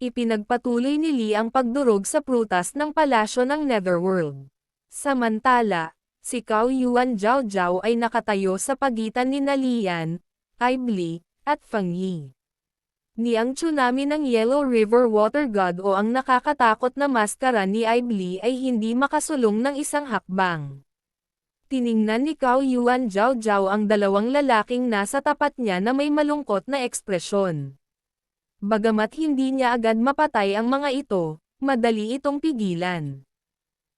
Ipinagpatuloy ni Lee ang pagdurog sa prutas ng palasyo ng Netherworld. Samantala, si Cao Yuan Zhao ay nakatayo sa pagitan ni Lian, Ibli, at Feng Yi. Ni ang tsunami ng Yellow River Water God o ang nakakatakot na maskara ni Ibli ay hindi makasulong ng isang hakbang. Tiningnan ni Cao Yuan Zhao ang dalawang lalaking nasa tapat niya na may malungkot na ekspresyon. Bagamat hindi niya agad mapatay ang mga ito, madali itong pigilan.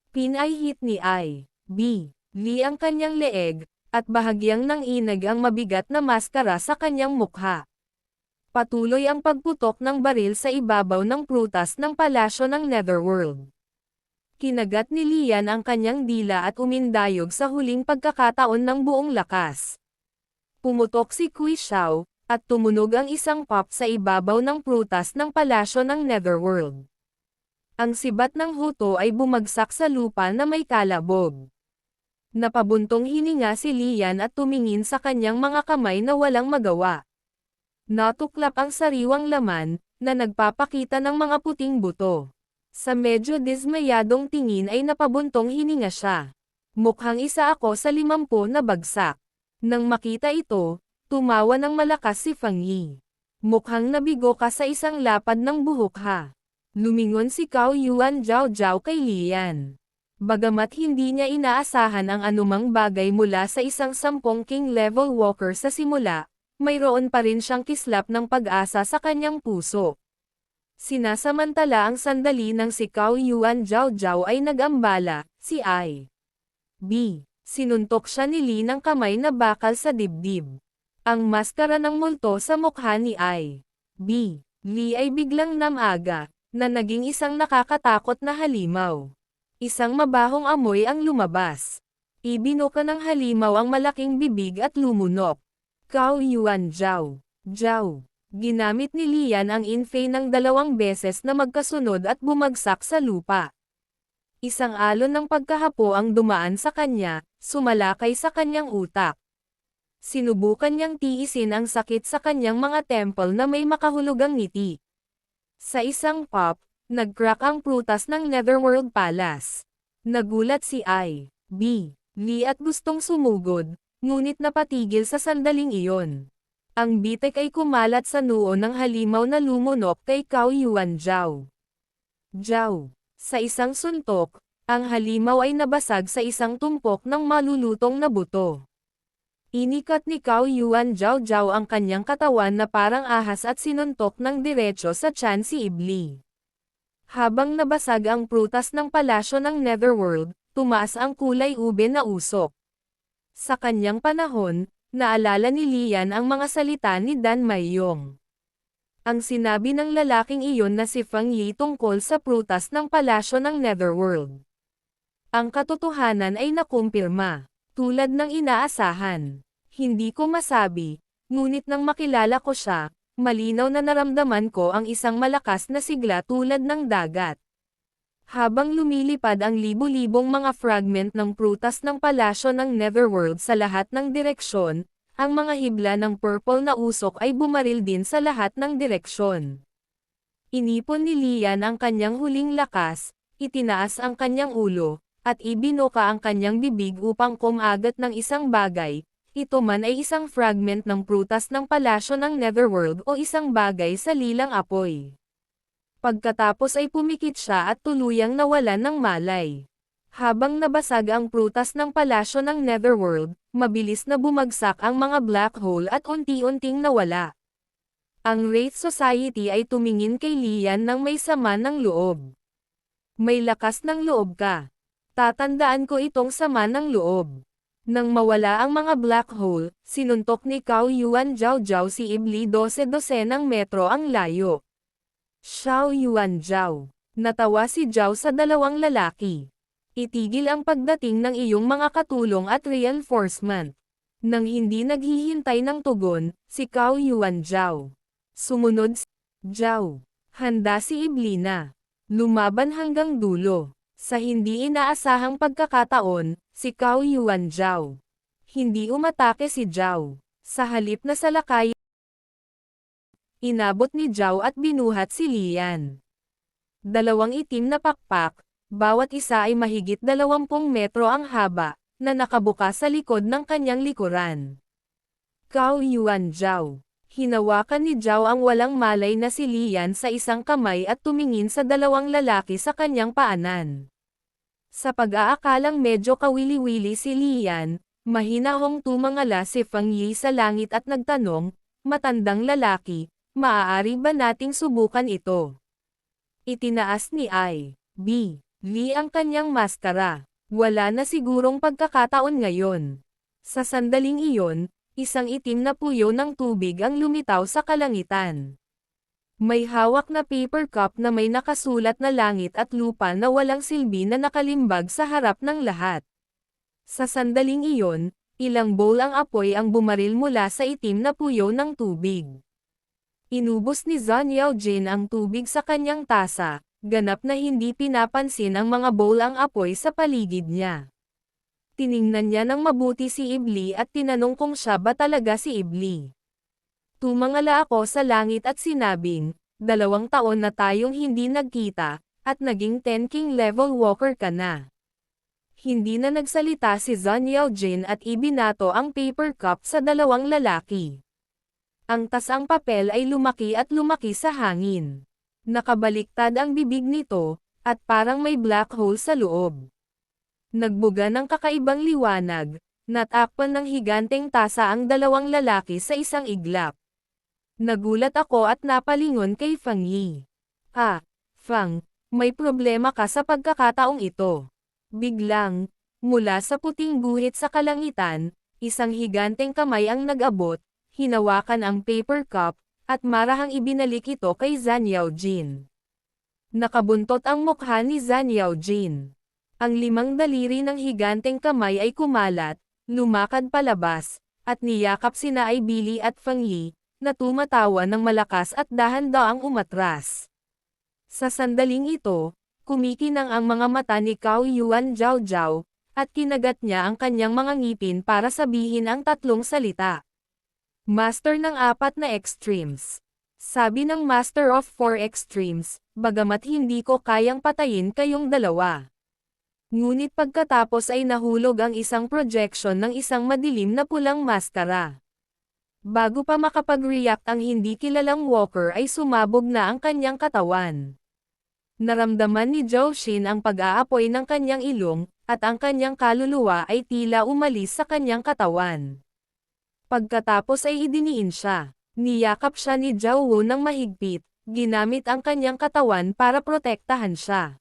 Pinay-hit ni I.B. Lee ang kanyang leeg, at bahagyang nanginag ang mabigat na maskara sa kanyang mukha. Patuloy ang pagputok ng baril sa ibabaw ng prutas ng palasyo ng Netherworld. Kinagat ni Lian ang kanyang dila at umindayog sa huling pagkakataon ng buong lakas. Pumutok si Kui Xiao, at tumunog ang isang pop sa ibabaw ng prutas ng palasyo ng Netherworld. Ang sibat ng huto ay bumagsak sa lupa na may kalabog. Napabuntong hininga si Lian at tumingin sa kanyang mga kamay na walang magawa. Natuklap ang sariwang laman, na nagpapakita ng mga puting buto. Sa medyo dismayadong tingin ay napabuntong hininga siya. Mukhang isa ako sa 50 na bagsak. Nang makita ito, tumawa ng malakas si Feng Yi. Mukhang nabigo ka sa isang lapad ng buhok ha. Lumingon si Cao Yuan Zhao kay Lian. Bagamat hindi niya inaasahan ang anumang bagay mula sa isang 10 king level walker sa simula, mayroon pa rin siyang kislap ng pag-asa sa kanyang puso. Sinasamantala ang sandali ng si Cao Yuan Zhao ay nag-ambala, si I.B. Sinuntok siya ni Lee ng kamay na bakal sa dibdib. Ang maskara ng multo sa mukha ni I.B. Lee ay biglang namaga, na naging isang nakakatakot na halimaw. Isang mabahong amoy ang lumabas. Ibinuka ng halimaw ang malaking bibig at lumunok. Cao Yuan Zhao. Ginamit ni Lian ang infei ng 2 beses na magkasunod at bumagsak sa lupa. Isang alon ng pagkahapo ang dumaan sa kanya, sumalakay sa kanyang utak. Sinubukan niyang tiisin ang sakit sa kanyang mga temple na may makahulugang ngiti. Sa isang pop, nag-crack ang prutas ng Netherworld Palace. Nagulat si I.B. Lee at gustong sumugod, ngunit napatigil sa sandaling iyon. Ang bitek ay kumalat sa noo ng halimaw na lumunok kay Cao Yuan Zhao. Sa isang suntok, ang halimaw ay nabasag sa isang tumpok ng malulutong na buto. Inikat ni Cao Yuan Zhao ang kanyang katawan na parang ahas at sinuntok ng diretso sa tiyan si Ibli. Habang nabasag ang prutas ng palasyo ng Netherworld, tumaas ang kulay ube na usok. Sa kanyang panahon, naalala ni Lian ang mga salita ni Dan Maiyong. Ang sinabi ng lalaking iyon na si Feng Yi tungkol sa prutas ng palasyo ng Netherworld. Ang katotohanan ay nakumpirma, tulad ng inaasahan. Hindi ko masabi, ngunit nang makilala ko siya, malinaw na naramdaman ko ang isang malakas na sigla tulad ng dagat. Habang lumilipad ang libu-libong mga fragment ng prutas ng palasyo ng Netherworld sa lahat ng direksyon, ang mga hibla ng purple na usok ay bumaril din sa lahat ng direksyon. Inipon ni Lian ang kanyang huling lakas, itinaas ang kanyang ulo, at ibinuka ang kanyang bibig upang kumagat ng isang bagay. Ito man ay isang fragment ng prutas ng palasyo ng Netherworld o isang bagay sa lilang apoy. Pagkatapos ay pumikit siya at tuluyang nawalan ng malay. Habang nabasag ang prutas ng palasyo ng Netherworld, mabilis na bumagsak ang mga black hole at unti-unting nawala. Ang Wraith Society ay tumingin kay Lian ng may sama ng loob. May lakas ng loob ka. Tatandaan ko itong sama ng loob. Nang mawala ang mga black hole, sinuntok ni Cao Yuan Zhao si Ibli 12 metro ang layo. Xiao Yuan Zhao. Natawa si Zhao sa dalawang lalaki. Itigil ang pagdating ng iyong mga katulong at reinforcement. Nang hindi naghihintay ng tugon, si Cao Yuan Zhao. Sumunod si Zhao. Handa si Ibli na lumaban hanggang dulo. Sa hindi inaasahang pagkakataon, si Cao Yuan Zhao. Hindi umatake si Zhao. Sa halip na salakay, inabot ni Zhao at binuhat si Lian. Dalawang itim na pakpak, bawat isa ay mahigit 20 metro ang haba, na nakabukas sa likod ng kanyang likuran. Cao Yuan Zhao. Hinawakan ni Zhao ang walang malay na si Lian sa isang kamay at tumingin sa dalawang lalaki sa kanyang paanan. Sa pag-aakalang medyo kawili-wili si Lian, mahinahong tumangala si Feng Yi sa langit at nagtanong, "Matandang lalaki, maaari ba nating subukan ito?" Itinaas ni I.B. Li ang kanyang maskara. Wala na sigurong pagkakataon ngayon. Sa sandaling iyon, isang itim na puyo ng tubig ang lumitaw sa kalangitan. May hawak na paper cup na may nakasulat na langit at lupa na walang silbi na nakalimbag sa harap ng lahat. Sa sandaling iyon, ilang bowl ang apoy ang bumaril mula sa itim na puyo ng tubig. Inubos ni Zhang Yaojin ang tubig sa kanyang tasa, ganap na hindi pinapansin ang mga bowl ang apoy sa paligid niya. Tiningnan niya ng mabuti si Ibli at tinanong kung siya ba talaga si Ibli. Tumangala ako sa langit at sinabing, 2 taon na tayong hindi nagkita, at naging 10 king level walker ka na. Hindi na nagsalita si Zhang Yaojin at ibinato ang paper cup sa dalawang lalaki. Ang tasang papel ay lumaki at lumaki sa hangin. Nakabaliktad ang bibig nito, at parang may black hole sa loob. Nagbuga ng kakaibang liwanag, natakpan ng higanteng tasa ang dalawang lalaki sa isang iglap. Nagulat ako at napalingon kay Feng Yi. Feng, may problema ka sa pagkakataong ito. Biglang, mula sa puting guhit sa kalangitan, isang higanteng kamay ang nag-abot, hinawakan ang paper cup, at marahang ibinalik ito kay Zhang Yaojin. Nakabuntot ang mukha ni Zhang Yaojin. Ang 5 daliri ng higanteng kamay ay kumalat, lumakad palabas, at niyakap sina Ibili at Feng Yi, na tumatawa ng malakas at dahan-daang umatras. Sa sandaling ito, kumikinang ang mga mata ni Cao Yuan Zhao, at kinagat niya ang kanyang mga ngipin para sabihin ang 3 salita. Master ng 4 na extremes. Sabi ng Master of 4 extremes, bagamat hindi ko kayang patayin kayong dalawa. Ngunit pagkatapos ay nahulog ang isang projection ng isang madilim na pulang maskara. Bago pa makapag-react ang hindi kilalang walker ay sumabog na ang kanyang katawan. Naramdaman ni Zhao Xin ang pag-aapoy ng kanyang ilong, at ang kanyang kaluluwa ay tila umalis sa kanyang katawan. Pagkatapos ay idiniin siya. Niyakap siya ni Zhao Wu ng mahigpit, ginamit ang kanyang katawan para protektahan siya.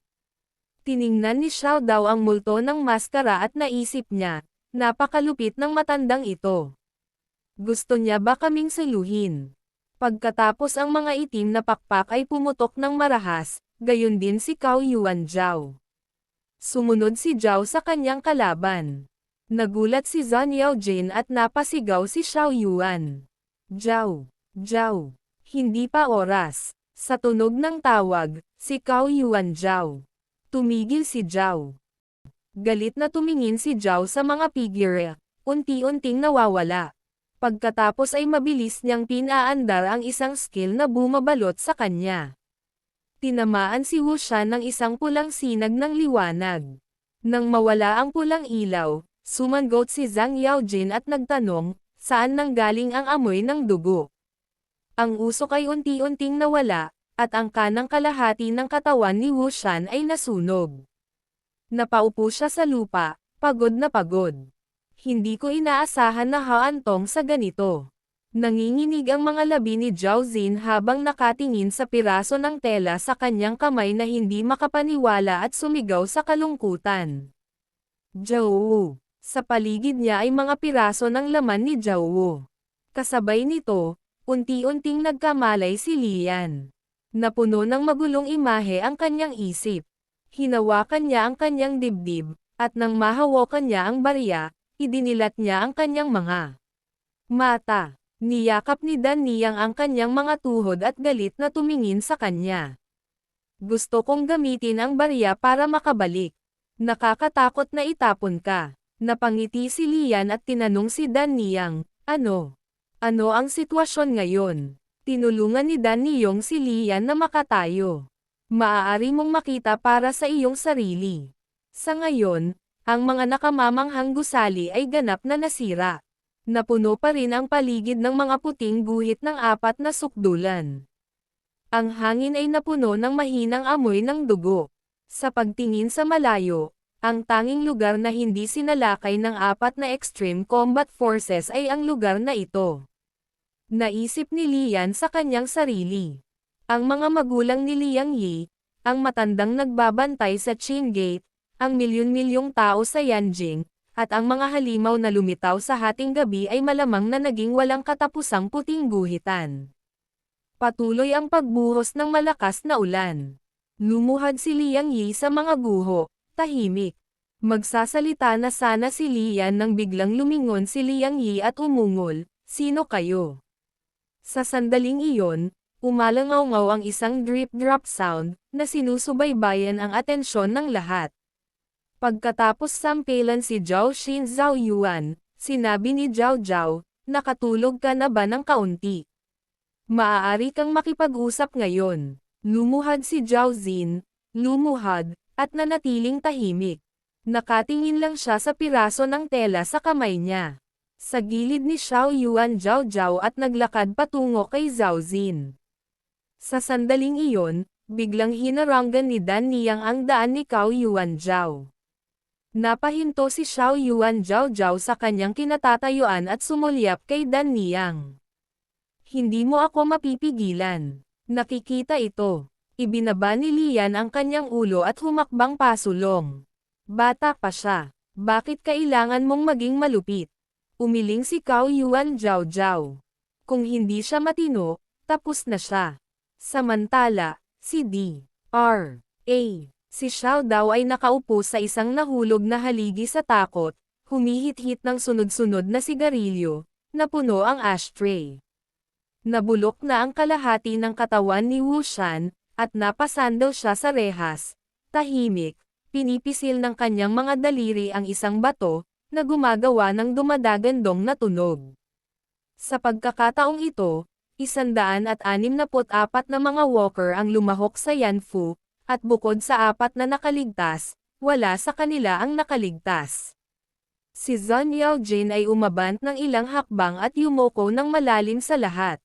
Tiningnan ni Xiao Dao ang multo ng maskara at naisip niya, napakalupit ng matandang ito. Gusto niya ba kaming saluhin? Pagkatapos ang mga itim na pakpak ay pumutok ng marahas, gayon din si Cao Yuan Zhao. Sumunod si Zhao sa kanyang kalaban. Nagulat si Zhang Yaojin at napasigaw si Xiao Yuan. Zhao, Zhao. Hindi pa oras. Sa tunog ng tawag, si Cao Yuan Zhao. Tumigil si Zhao. Galit na tumingin si Zhao sa mga figure, unti-unting nawawala. Pagkatapos ay mabilis niyang pinaandar ang isang skill na bumabalot sa kanya. Tinamaan si Wu Shan ng isang pulang sinag ng liwanag. Nang mawala ang pulang ilaw, sumangot si Zhang Yaojin at nagtanong, saan nanggaling ang amoy ng dugo? Ang usok ay unti-unting nawala, at ang kanang kalahati ng katawan ni Wu Shan ay nasunog. Napaupo siya sa lupa, pagod na pagod. Hindi ko inaasahan na haantong sa ganito. Nanginginig ang mga labi ni Zhao Xin habang nakatingin sa piraso ng tela sa kanyang kamay na hindi makapaniwala at sumigaw sa kalungkutan. Zhao Wu. Sa paligid niya ay mga piraso ng laman ni Zhao Wu. Kasabay nito, unti-unting nagkamalay si Lian. Napuno ng magulong imahe ang kanyang isip. Hinawakan niya ang kanyang dibdib, at nang mahawakan niya ang barya, idinilat niya ang kanyang mga mata. Niyakap ni Dan Niyang ang kanyang mga tuhod at galit na tumingin sa kanya. Gusto kong gamitin ang barya para makabalik. Nakakatakot na itapon ka. Napangiti si Lian at tinanong si Dan Niyang, ano? Ano ang sitwasyon ngayon? Tinulungan ni Dan Niyong si Lian na makatayo. Maaari mong makita para sa iyong sarili. Sa ngayon, ang mga nakamamanghang gusali ay ganap na nasira. Napuno pa rin ang paligid ng mga puting guhit ng 4 na sukdulan. Ang hangin ay napuno ng mahinang amoy ng dugo. Sa pagtingin sa malayo, ang tanging lugar na hindi sinalakay ng 4 na extreme combat forces ay ang lugar na ito. Naisip ni Lian sa kanyang sarili. Ang mga magulang ni Liang Yi, ang matandang nagbabantay sa Qin Gate, ang milyon-milyong tao sa Yanjing, at ang mga halimaw na lumitaw sa hating gabi ay malamang na naging walang katapusang puting guhitan. Patuloy ang pagbuhos ng malakas na ulan. Lumuhad si Liang Yi sa mga guho, tahimik. Magsasalita na sana si Lian nang biglang lumingon si Liang Yi at umungol, "Sino kayo?" Sa sandaling iyon, umalangaw-ngaw ang isang drip-drop sound, na sinusubaybayan ang atensyon ng lahat. Pagkatapos sampelan si Zhao Xin Zhao Yuan, sinabi ni Zhao Zhao, "Nakatulog ka na ba ng kaunti? Maaari kang makipag-usap ngayon." Lumuhad si Zhao Xin, lumuhad, at nanatiling tahimik. Nakatingin lang siya sa piraso ng tela sa kamay niya. Sa gilid ni Xiao Yuan Zhao Zhao at naglakad patungo kay Zhao Xin. Sa sandaling iyon, biglang hinaranggan ni Dan Niyang ang daan ni Cao Yuan Zhao. Napahinto si Xiao Yuan Zhao Zhao sa kanyang kinatatayuan at sumulyap kay Dan Niyang. "Hindi mo ako mapipigilan. Nakikita ito." Ibinaba ni Lian ang kanyang ulo at humakbang pasulong. "Bata pa siya. Bakit kailangan mong maging malupit?" Umiling si Cao Yuan Zhao Zhao. Kung hindi siya matino, tapos na siya. Samantala, si D.R.A. Si Xiao daw ay nakaupo sa isang nahulog na haligi sa takot, humihit-hit ng sunod-sunod na sigarilyo, na puno ang ashtray. Nabulok na ang kalahati ng katawan ni Wu Shan, at napasandal siya sa rehas. Tahimik, pinipisil ng kanyang mga daliri ang isang bato, na gumagawa ng dumadagandong na tunog. Sa pagkakataong ito, 164 na mga walker ang lumahok sa Yanfu, at bukod sa 4 na nakaligtas, wala sa kanila ang nakaligtas. Si Zhang Yaojin ay umabant ng ilang hakbang at yumoko ng malalim sa lahat.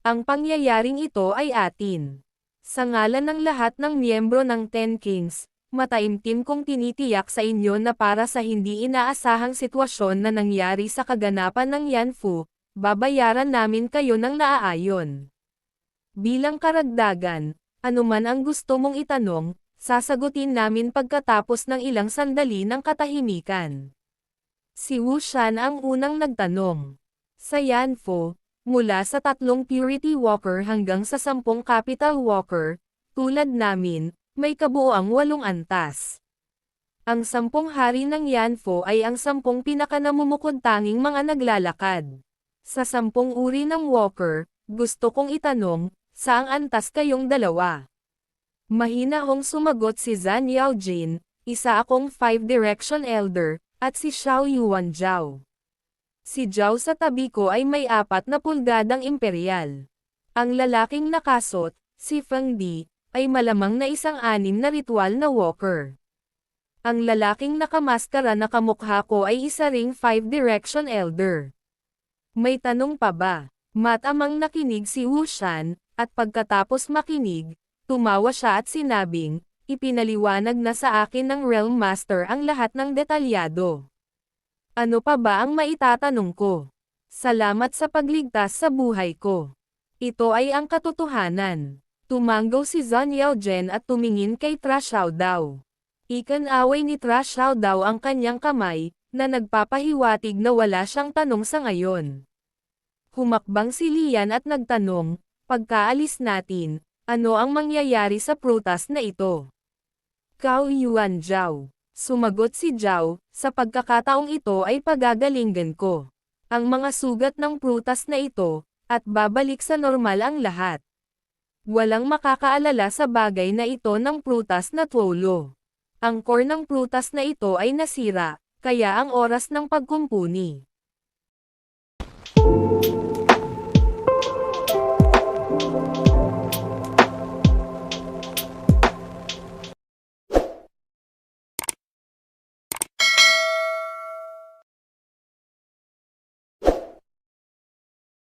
"Ang pangyayaring ito ay atin. Sa ngalan ng lahat ng miyembro ng Ten Kings, mataimtim kong tinitiyak sa inyo na para sa hindi inaasahang sitwasyon na nangyari sa kaganapan ng Yanfu, babayaran namin kayo ng naaayon. Bilang karagdagan, anuman ang gusto mong itanong, sasagutin namin pagkatapos ng ilang sandali ng katahimikan." Si Wu Shan ang unang nagtanong. Sa Yanfu, mula sa 3 Purity Walker hanggang sa 10 Capital Walker, tulad namin, may kabuoang 8 antas. Ang 10 hari ng Yanfu ay ang 10 pinakanamumukod-tanging mga naglalakad. Sa 10 uri ng Walker, gusto kong itanong, saang antas kayong dalawa? Mahinahong sumagot si Zhang Yaojin, isa akong 5 Direction Elder, at si Xiao Yuan Zhao. Si Zhao sa tabi ko ay may 4 na pulgadang imperial. Ang lalaking nakasot, si Feng Di, ay malamang na isang 6 na ritual na walker. Ang lalaking nakamaskara na kamukha ko ay isa ring 5 Direction Elder. May tanong pa ba? Matamang nakinig si Wu Shan, at pagkatapos makinig, tumawa siya at sinabing, ipinaliwanag na sa akin ng Realm Master ang lahat ng detalyado. Ano pa ba ang maitatanong ko? Salamat sa pagligtas sa buhay ko. Ito ay ang katotohanan. Tumanggaw si Zhang Yaojin at tumingin kay Tra Xiaodao. Ikan-away ni Tra Xiaodao ang kanyang kamay, na nagpapahiwatig na wala siyang tanong sa ngayon. Humakbang si Lian at nagtanong, pagkaalis natin, ano ang mangyayari sa prutas na ito? Cao Yuan Zhao. Sumagot si Zhao, sa pagkakataong ito ay pagagalinggan ko ang mga sugat ng prutas na ito, at babalik sa normal ang lahat. Walang makakaalala sa bagay na ito ng prutas na tuolo. Ang core ng prutas na ito ay nasira, kaya ang oras ng pagkumpuni.